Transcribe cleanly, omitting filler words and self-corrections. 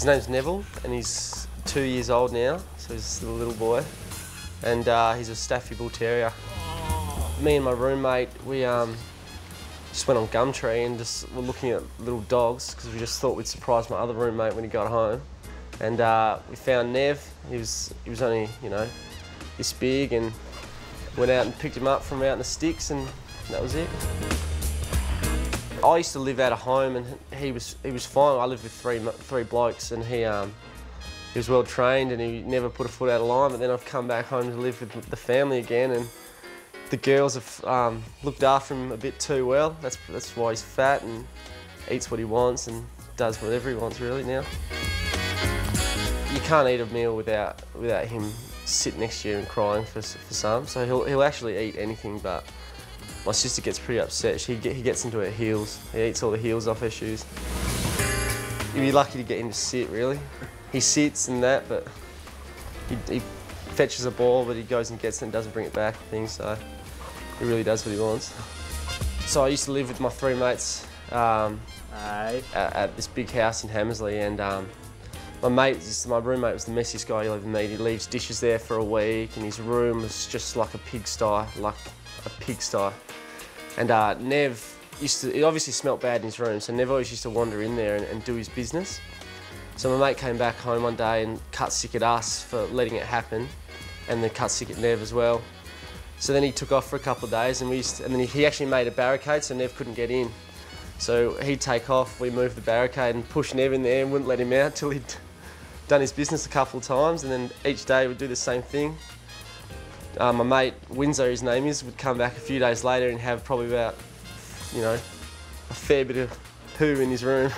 His name's Neville, and he's 2 years old now, so he's a little boy. And he's a Staffy Bull Terrier. Me and my roommate, we just went on Gumtree and just were looking at little dogs because we just thought we'd surprise my other roommate when he got home. And we found Nev. He was only, you know, this big, and went out and picked him up from out in the sticks, and that was it. I used to live out of home, and he was fine. I lived with three blokes, and he was well trained, and he never put a foot out of line. But then I've come back home to live with the family again, and the girls have looked after him a bit too well. That's why he's fat and eats what he wants and does whatever he wants really now. You can't eat a meal without him sitting next to you and crying for some. So he'll actually eat anything, but my sister gets pretty upset. He gets into her heels. He eats all the heels off her shoes. You'd be lucky to get him to sit, really. He sits and that, but he fetches a ball, but he goes and gets it and doesn't bring it back, so he really does what he wants. So I used to live with my three mates at this big house in Hammersley, and my roommate was the messiest guy you'll ever meet. He leaves dishes there for a week, and his room was just like a pigsty, And Nev he obviously smelt bad in his room, so Nev always used to wander in there and do his business. So my mate came back home one day and cut sick at us for letting it happen, and then cut sick at Nev as well. So then he took off for a couple of days, and then he actually made a barricade so Nev couldn't get in. So he'd take off, we moved the barricade and pushed Nev in there and wouldn't let him out till he'd done his business a couple of times, and then each day we'd do the same thing. My mate, Windsor his name is, would come back a few days later and have probably about, you know, a fair bit of poo in his room.